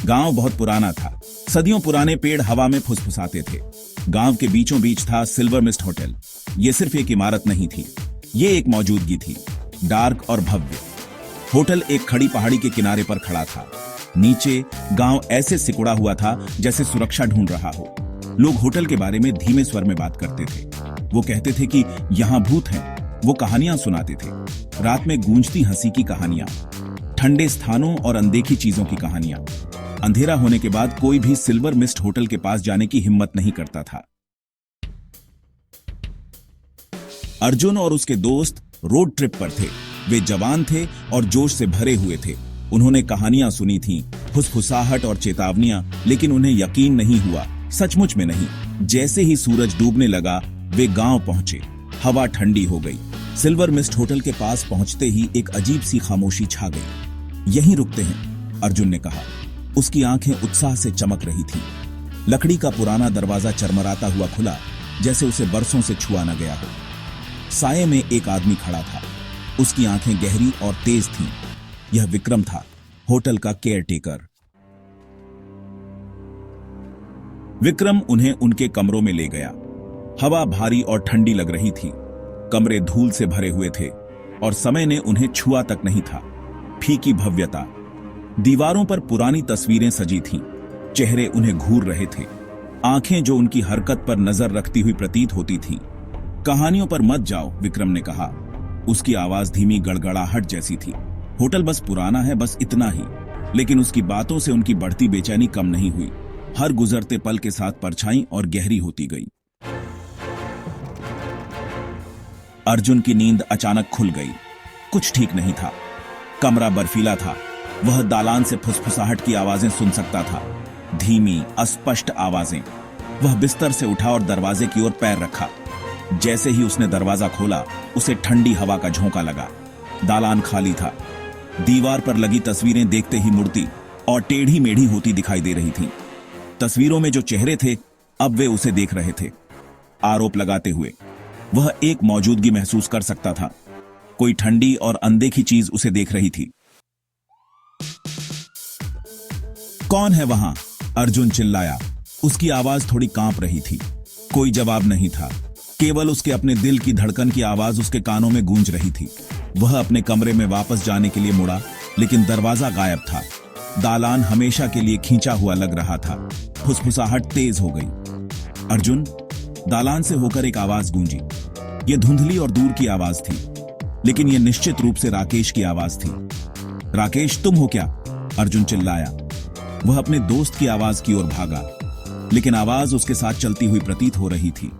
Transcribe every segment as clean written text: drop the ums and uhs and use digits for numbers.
गांव बहुत पुराना था। सदियों पुराने पेड़ हवा में फुसफुसाते थे। गांव के बीचों बीच था सिल्वर मिस्ट होटल। ये सिर्फ एक इमारत नहीं थी, ये एक मौजूदगी थी, डार्क और भव्य। होटल एक खड़ी पहाड़ी के किनारे पर खड़ा था। नीचे गांव ऐसे सिकुड़ा हुआ था जैसे सुरक्षा ढूंढ रहा हो। लोग होटल के बारे में धीमे स्वर में बात करते थे। वो कहते थे कि यहाँ भूत हैं। वो कहानियां सुनाते थे, रात में गूंजती हंसी की कहानियां, ठंडे स्थानों और अनदेखी चीजों की कहानियां। अंधेरा होने के बाद कोई भी सिल्वर मिस्ट होटल के पास जाने की हिम्मत नहीं करता था। अर्जुन और उसके दोस्त रोड ट्रिप पर थे। वे जवान थे और जोश से भरे हुए थे। उन्होंने कहानियां सुनी थीं, फुसफुसाहट और चेतावनियां, लेकिन उन्हें यकीन नहीं हुआ, सचमुच में नहीं। जैसे ही सूरज डूबने लगा, वे गांव पहुंचे। हवा ठंडी हो गई। सिल्वर मिस्ट होटल के पास पहुंचते ही एक अजीब सी खामोशी छा गई। यहीं रुकते हैं, अर्जुन ने कहा। उसकी आंखें उत्साह से चमक रही थीं। लकड़ी का पुराना दरवाजा चरमराता हुआ खुला, जैसे उसे बरसों से छुआ न गया हो। साये में एक आदमी खड़ा था। उसकी आंखें गहरी और तेज थीं। यह विक्रम था, होटल का केयरटेकर। विक्रम उन्हें उनके कमरों में ले गया। हवा भारी और ठंडी लग रही थी। कमरे धूल से भरे हुए थे और समय ने उन्हें छुआ तक नहीं था। फीकी भव्यता। दीवारों पर पुरानी तस्वीरें सजी थीं। चेहरे उन्हें घूर रहे थे। आंखें जो उनकी हरकत पर नजर रखती हुई प्रतीत होती थीं। कहानियों पर मत जाओ, विक्रम ने कहा। उसकी आवाज धीमी गड़गड़ाहट जैसी थी। होटल बस पुराना है, बस इतना ही। लेकिन उसकी बातों से उनकी बढ़ती बेचैनी कम नहीं हुई। हर गुजरते पल के साथ परछाई और गहरी होती गई। अर्जुन की नींद अचानक खुल गई। कुछ ठीक नहीं था। कमरा बर्फीला था। वह दालान से फुसफुसाहट की आवाजें सुन सकता था, धीमी अस्पष्ट आवाजें। वह बिस्तर से उठा और दरवाजे की ओर पैर रखा। जैसे ही उसने दरवाजा खोला, उसे ठंडी हवा का झोंका लगा। दालान खाली था। दीवार पर लगी तस्वीरें देखते ही मुड़ती और टेढ़ी मेढ़ी होती दिखाई दे रही थीं। तस्वीरों में जो चेहरे थे, अब वे उसे देख रहे थे, आरोप लगाते हुए। वह एक मौजूदगी महसूस कर सकता था। कोई ठंडी और अनदेखी चीज उसे देख रही थी। कौन है वहां? अर्जुन चिल्लाया। उसकी आवाज थोड़ी कांप रही थी। कोई जवाब नहीं था। केवल उसके अपने दिल की धड़कन की आवाज उसके कानों में गूंज रही थी। वह अपने कमरे में वापस जाने के लिए मुड़ा, लेकिन दरवाजा गायब था। दालान हमेशा के लिए खींचा हुआ लग रहा था। फुसफुसाहट तेज हो गई। अर्जुन, दालान से होकर एक आवाज गूंजी। यह धुंधली और दूर की आवाज थी, लेकिन यह निश्चित रूप से राकेश की आवाज थी। राकेश, तुम हो क्या? अर्जुन चिल्लाया। वह अपने दोस्त की आवाज की ओर भागा, लेकिन आवाज उसके साथ चलती हुई प्रतीत हो रही थी,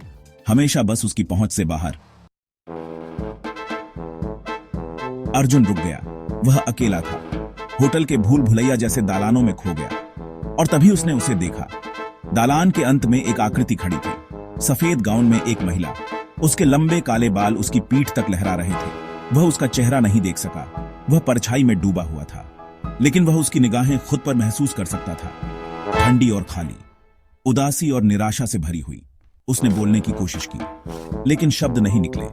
हमेशा बस उसकी पहुंच से बाहर। अर्जुन रुक गया। वह अकेला था। होटल के भूल भुलैया जैसे दालानों में खो गया। और तभी उसने उसे देखा। दालान के अंत में एक आकृति खड़ी थी, सफेद गाउन में एक महिला। उसके लंबे काले बाल उसकी पीठ तक लहरा रहे थे। वह उसका चेहरा नहीं देख सका। वह परछाई में डूबा हुआ था, लेकिन वह उसकी निगाहें खुद पर महसूस कर सकता था, ठंडी और खाली, उदासी और निराशा से भरी हुई। उसने बोलने की कोशिश की, लेकिन शब्द नहीं निकले।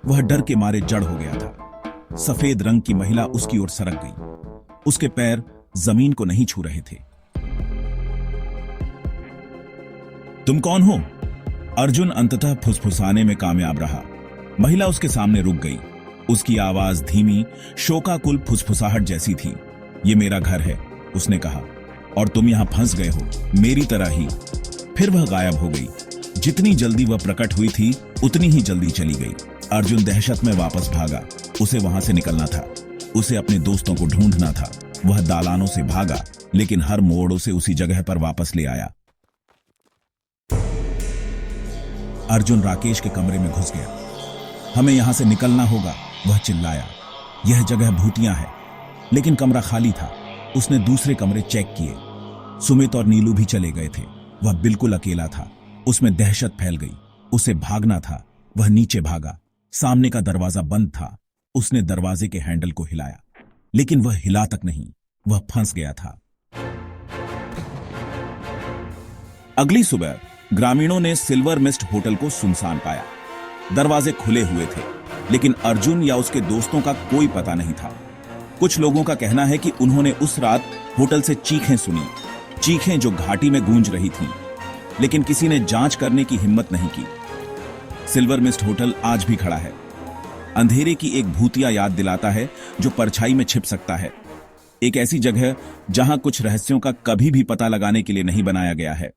वह डर के मारे जड़ हो गया था। सफेद रंग की महिला उसकी ओर सरक गई। उसके पैर जमीन को नहीं छू रहे थे। तुम कौन हो? अर्जुन अंततः फुसफुसाने में कामयाब रहा। महिला उसके सामने रुक गई। उसकी आवाज धीमी, शोकाकुल फुसफुसाहट जैसी थी। ये मेरा घर है, उसने कहा, और तुम यहां फंस गए हो, मेरी तरह ही। फिर वह गायब हो गई। जितनी जल्दी वह प्रकट हुई थी, उतनी ही जल्दी चली गई। अर्जुन दहशत में वापस भागा। उसे वहां से निकलना था। उसे अपने दोस्तों को ढूंढना था। वह दालानों से भागा, लेकिन हर मोड़ उसे उसी जगह पर वापस ले आया। अर्जुन राकेश के कमरे में घुस गया। हमें यहां से निकलना होगा, वह चिल्लाया। यह जगह भूतिया है। लेकिन कमरा खाली था। उसने दूसरे कमरे चेक किए। सुमित और नीलू भी चले गए थे। वह बिल्कुल अकेला था। उसमें दहशत फैल गई। उसे भागना था। वह नीचे भागा। सामने का दरवाजा बंद था। उसने दरवाजे के हैंडल को हिलाया, लेकिन वह हिला तक नहीं। वह फंस गया था। अगली सुबह ग्रामीणों ने सिल्वर मिस्ट होटल को सुनसान पाया। दरवाजे खुले हुए थे, लेकिन अर्जुन या उसके दोस्तों का कोई पता नहीं था। कुछ लोगों का कहना है कि उन्होंने उस रात होटल से चीखें सुनी, चीखें जो घाटी में गूंज रही थीं, लेकिन किसी ने जांच करने की हिम्मत नहीं की। सिल्वर मिस्ट होटल आज भी खड़ा है, अंधेरे की एक भूतिया याद दिलाता है जो परछाई में छिप सकता है। एक ऐसी जगह जहां कुछ रहस्यों का कभी भी पता लगाने के लिए नहीं बनाया गया है।